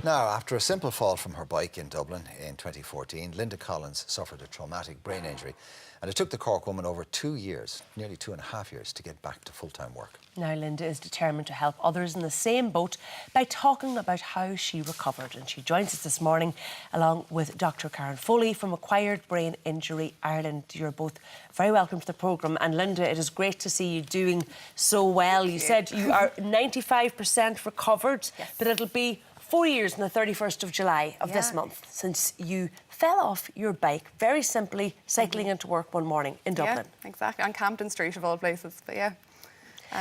Now, after a simple fall from her bike in Dublin in 2014, Linda Collins suffered a traumatic brain injury, and it took the Cork woman over 2 years, nearly 2.5 years, to get back to full-time work. Now, Linda is determined to help others in the same boat by talking about how she recovered. And she joins us this morning along with Dr Karen Foley from Acquired Brain Injury Ireland. You're both very welcome to the programme. And Linda, it is great to see you doing so well. You said you are 95% recovered, yes. but it'll be 4 years on the 31st of July of this month since you fell off your bike, very simply cycling into work one morning in Dublin. Yeah, exactly, on Camden Street of all places, but yeah.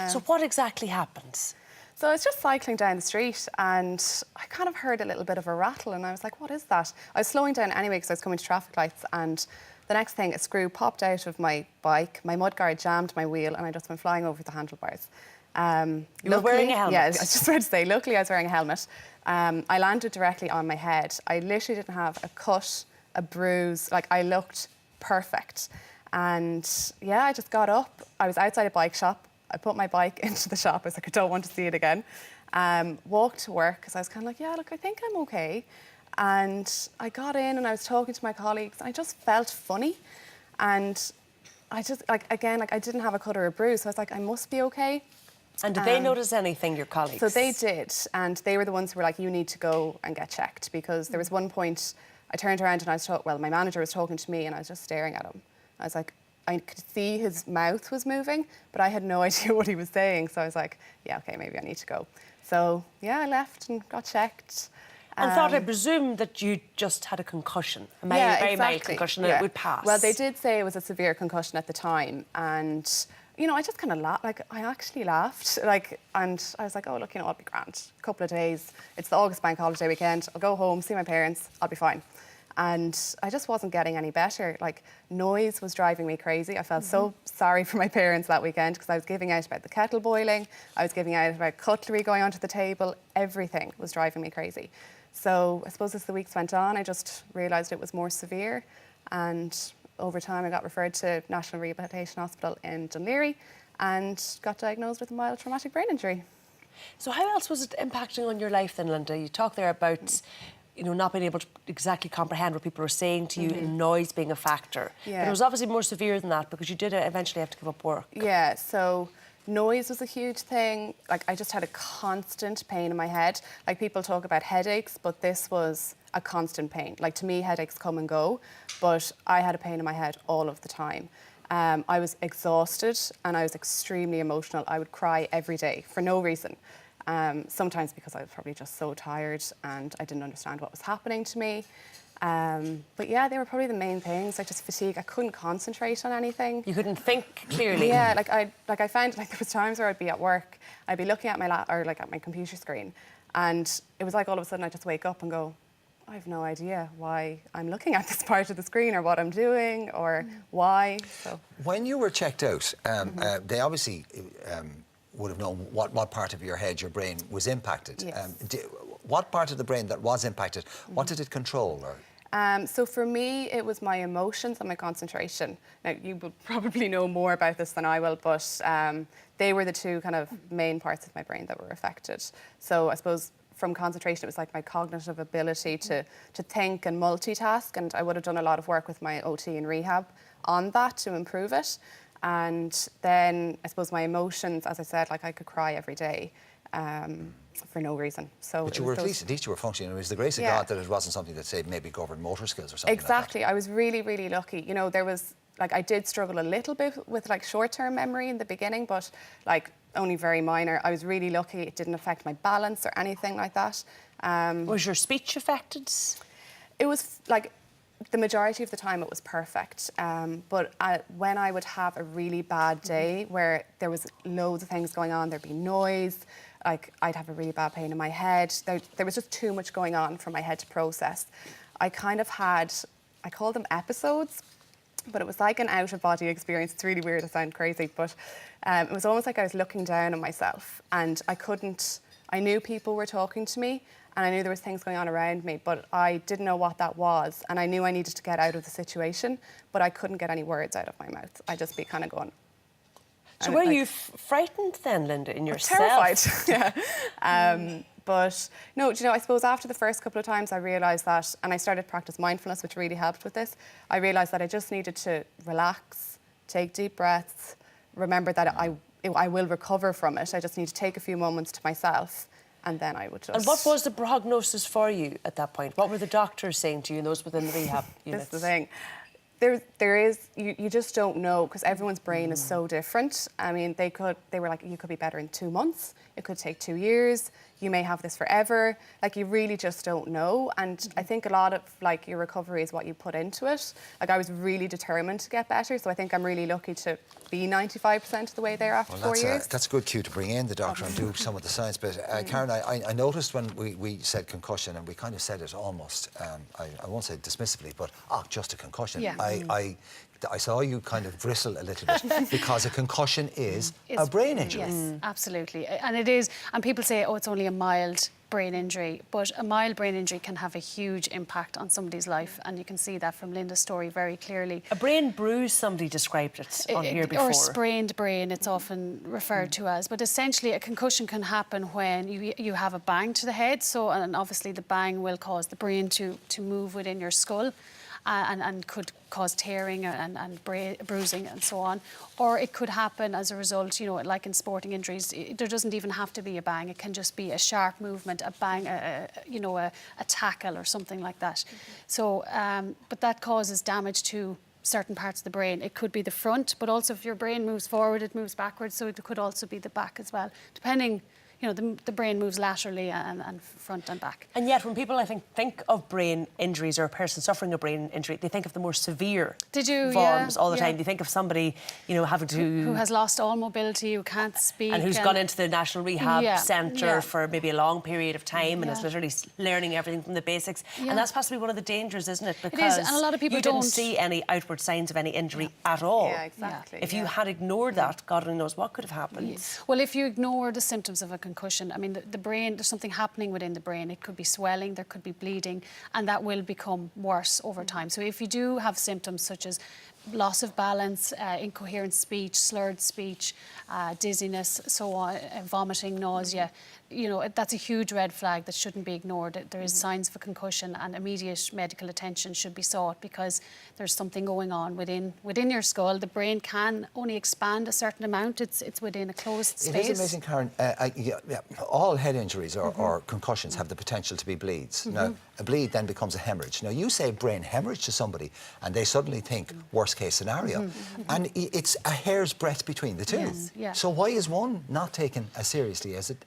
So what exactly happens? So I was just cycling down the street and I kind of heard a little bit of a rattle and I was like, what is that? I was slowing down anyway because I was coming to traffic lights, and the next thing, a screw popped out of my bike, my mudguard jammed my wheel and I just went flying over the handlebars. You were wearing a helmet? Yeah, I was just about to say, luckily I was wearing a helmet. I landed directly on my head. I literally didn't have a cut, a bruise, like I looked perfect. And yeah, I just got up. I was outside a bike shop. I put my bike into the shop. I was like, I don't want to see it again. Walked to work because I was kind of like, yeah, look, I think I'm okay. And I got in and I was talking to my colleagues and I just felt funny. And I just, like, again, like I didn't have a cut or a bruise. So I was like, I must be okay. And did they notice anything, your colleagues? So they did, and they were the ones who were like, you need to go and get checked, because there was one point I turned around and I was my manager was talking to me and I was just staring at him. I was like, I could see his mouth was moving, but I had no idea what he was saying. So I was like, yeah, okay, maybe I need to go. So yeah, I left and got checked. And thought, I presume, that you just had a concussion, a very mild concussion, and it would pass. Well, they did say it was a severe concussion at the time, and you know, I just kind of laughed. Like, I actually laughed, like, and I was like, oh, look, you know, I'll be grand. A couple of days. It's the August bank holiday weekend. I'll go home, see my parents. I'll be fine. And I just wasn't getting any better. Like, noise was driving me crazy. I felt so sorry for my parents that weekend because I was giving out about the kettle boiling. I was giving out about cutlery going onto the table. Everything was driving me crazy. So I suppose as the weeks went on, I just realised it was more severe. And over time, I got referred to National Rehabilitation Hospital in Dún Laoghaire and got diagnosed with a mild traumatic brain injury. So how else was it impacting on your life then, Linda? You talked there about, you know, not being able to exactly comprehend what people were saying to you, and noise being a factor. Yeah. But it was obviously more severe than that because you did eventually have to give up work. Yeah, so noise was a huge thing. Like, I just had a constant pain in my head. Like, people talk about headaches, but this was a constant pain. Like, to me, headaches come and go, but I had a pain in my head all of the time. I was exhausted and I was extremely emotional. I would cry every day for no reason. Sometimes because I was probably just so tired and I didn't understand what was happening to me. But yeah, they were probably the main things. Like, just fatigue. I couldn't concentrate on anything. You couldn't think clearly. Yeah, I found, like, there was times where I'd be at work, I'd be looking at my at my computer screen, and it was like all of a sudden I just wake up and go, I have no idea why I'm looking at this part of the screen or what I'm doing or why. So when you were checked out, they obviously would have known what part of your head, your brain, was impacted. Yes. What part of the brain that was impacted, what did it control? Or? So for me, it was my emotions and my concentration. Now, you will probably know more about this than I will, but they were the two kind of main parts of my brain that were affected. So I suppose from concentration, it was like my cognitive ability to think and multitask, and I would have done a lot of work with my OT and rehab on that to improve it. And then I suppose my emotions, as I said, like, I could cry every day. For no reason. So but you were at least you were functioning. It was the grace of God that it wasn't something that, say, maybe governed motor skills or something. Exactly. Like that. I was really, really lucky. You know, there was, like, I did struggle a little bit with, like, short-term memory in the beginning, but, like, only very minor. I was really lucky. It didn't affect my balance or anything like that. Was your speech affected? It was, like, the majority of the time it was perfect. But when I would have a really bad day where there was loads of things going on, there'd be noise, like, I'd have a really bad pain in my head. There was just too much going on for my head to process. I kind of had, I call them episodes, but it was like an out-of-body experience. It's really weird, I sound crazy, but it was almost like I was looking down on myself and I knew people were talking to me and I knew there was things going on around me, but I didn't know what that was, and I knew I needed to get out of the situation, but I couldn't get any words out of my mouth. I'd just be kind of going. So were you frightened then, Linda, in yourself? Terrified, yeah. But no, do you know, I suppose after the first couple of times I realised that, and I started to practice mindfulness, which really helped with this, I realised that I just needed to relax, take deep breaths, remember that I will recover from it. I just need to take a few moments to myself, and then I would just... And what was the prognosis for you at that point? What were the doctors saying to you, and those within the rehab units? This is the thing. There is, you just don't know, because everyone's brain is so different. I mean, they were like, you could be better in 2 months. It could take 2 years. You may have this forever. Like, you really just don't know. And I think a lot of, like, your recovery is what you put into it. Like, I was really determined to get better, so I think I'm really lucky to be 95% of the way there after 4 years. That's a good cue to bring in the doctor and do some of the science. But Karen, I noticed when we said concussion, and we kind of said it almost, I won't say dismissively, but just a concussion. Yeah. I saw you kind of bristle a little bit because a concussion is a brain injury. Yes, absolutely. And it is, and people say, oh, it's only a mild brain injury, but a mild brain injury can have a huge impact on somebody's life, and you can see that from Linda's story very clearly. A brain bruise, somebody described it on here before. Or sprained brain, it's often referred to as. But essentially, a concussion can happen when you have a bang to the head, so, and obviously the bang will cause the brain to move within your skull. And could cause tearing and bruising and so on. Or it could happen as a result, you know, like in sporting injuries, there doesn't even have to be a bang. It can just be a sharp movement, a bang, a tackle or something like that. So, but that causes damage to certain parts of the brain. It could be the front, but also if your brain moves forward, it moves backwards. So it could also be the back as well, depending. You know, the brain moves laterally and front and back. And yet, when people, I think of brain injuries or a person suffering a brain injury, they think of the more severe forms all the time. They think of somebody, you know, having to... Who has lost all mobility, who can't speak. And who's gone into the National Rehab Centre for maybe a long period of time and is literally learning everything from the basics. And that's possibly one of the dangers, isn't it? Because it is, and a lot of people you didn't see any outward signs of any injury at all. Yeah, exactly. If you had ignored that, God only knows what could have happened. Well, if you ignore the symptoms of a concussion, I mean, the brain, there's something happening within the brain. It could be swelling, there could be bleeding, and that will become worse over time. So if you do have symptoms such as loss of balance, incoherent speech, slurred speech, dizziness, so on, vomiting, nausea, you know, that's a huge red flag that shouldn't be ignored. There is signs of a concussion, and immediate medical attention should be sought, because there's something going on within your skull. The brain can only expand a certain amount. It's within a closed space. It is amazing, Karen. All head injuries or concussions have the potential to be bleeds. Now, a bleed then becomes a hemorrhage. Now, you say brain hemorrhage to somebody, and they suddenly think worst case scenario, and it's a hair's breadth between the two. Yes, yeah. So why is one not taken as seriously as it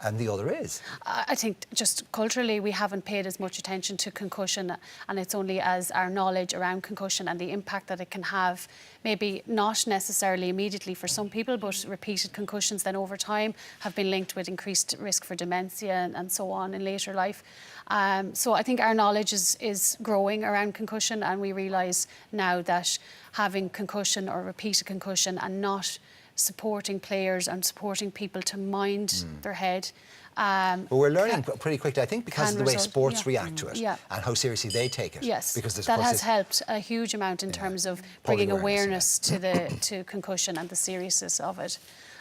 and the other is? I think just culturally we haven't paid as much attention to concussion, and it's only as our knowledge around concussion and the impact that it can have, maybe not necessarily immediately for some people, but repeated concussions then over time have been linked with increased risk for dementia and so on in later life. So I think our knowledge is growing around concussion, and we realise now that having concussion or repeated concussion and not supporting players and supporting people to mind their head. But we're learning pretty quickly, I think, because of the way sports react to it and how seriously they take it. Yes, because that has helped a huge amount in terms of bringing awareness to concussion and the seriousness of it.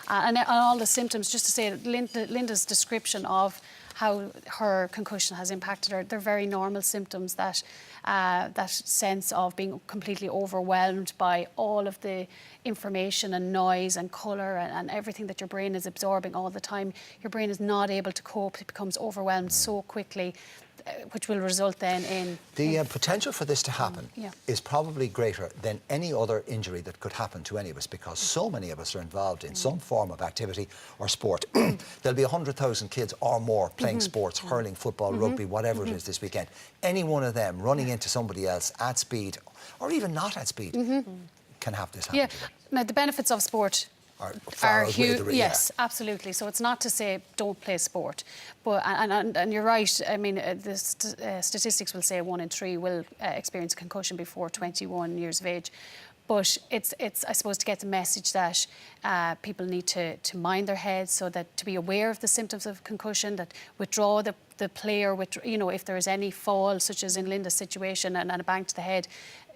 And all the symptoms, just to say, Linda's description of how her concussion has impacted her, they're very normal symptoms, that sense of being completely overwhelmed by all of the information and noise and colour and everything that your brain is absorbing all the time. Your brain is not able to cope, it becomes overwhelmed so quickly, which will result then in... The potential for this to happen is probably greater than any other injury that could happen to any of us, because so many of us are involved in some form of activity or sport. There'll be 100,000 kids or more playing sports, hurling, football, rugby, whatever it is this weekend. Any one of them running into somebody else at speed, or even not at speed, can have this happen. Yeah, now the benefits of sport are huge. Yes, absolutely. So it's not to say don't play sport, but and you're right. I mean, the statistics will say 1 in 3 will experience concussion before 21 years of age. But it's I suppose to get the message that people need to mind their heads, so that to be aware of the symptoms of concussion, that withdraw the player, with, you know, if there is any fall, such as in Linda's situation, and a bang to the head,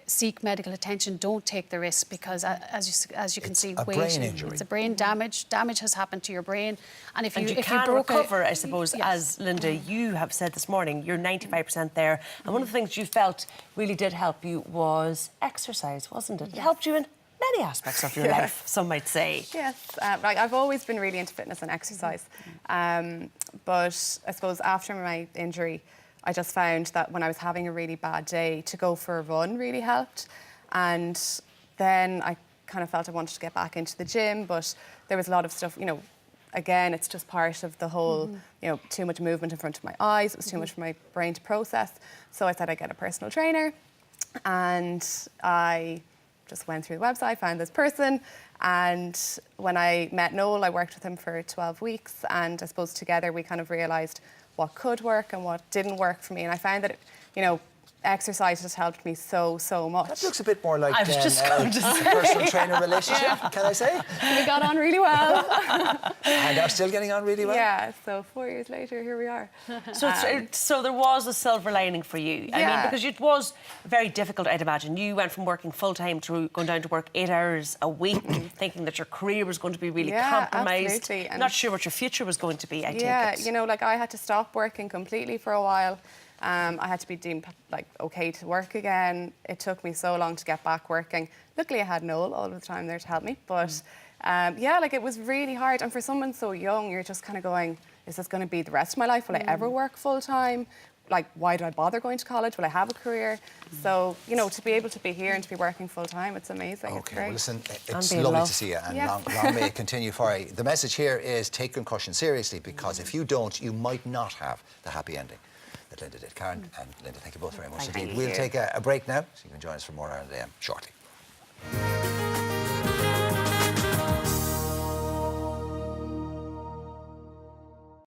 seek medical attention, don't take the risk, because as you can see, a brain injury. It's a brain damage. Damage has happened to your brain, and if you can broke recover, I suppose, as Linda, you have said this morning, you're 95% there. And one of the things you felt really did help you was exercise, wasn't it? It helped you in many aspects of your life, some might say. Yes, like I've always been really into fitness and exercise. But I suppose after my injury, I just found that when I was having a really bad day, to go for a run really helped. And then I kind of felt I wanted to get back into the gym, but there was a lot of stuff, you know, again, it's just part of the whole, you know, too much movement in front of my eyes. It was too much for my brain to process. So I said I'd get a personal trainer. And I just went through the website, found this person. And when I met Noel, I worked with him for 12 weeks. And I suppose together we kind of realised what could work and what didn't work for me. And I found that, you know, exercise has helped me so much. That looks a bit more like I was just going to say. personal trainer relationship, can I say? We got on really well. And are still getting on really well? Yeah, so 4 years later, here we are. So there was a silver lining for you. I mean, because it was very difficult, I'd imagine. You went from working full-time to going down to work 8 hours a week, thinking that your career was going to be really compromised. Absolutely. And not sure what your future was going to be, I take it. Yeah, you know, like I had to stop working completely for a while. I had to be deemed like okay to work again. It took me so long to get back working. Luckily, I had Noel all the time there to help me. But yeah, like it was really hard. And for someone so young, you're just kind of going, is this going to be the rest of my life? Will I ever work full time? Like, why do I bother going to college? Will I have a career? So, you know, to be able to be here and to be working full time, it's amazing. Okay, it's great. well, listen, it's lovely to see you, and long may it continue for you. The message here is take concussion seriously, because if you don't, you might not have the happy ending that Linda did. Karen and Linda, thank you both very much indeed. We'll take a break now, so you can join us for more Ireland AM shortly.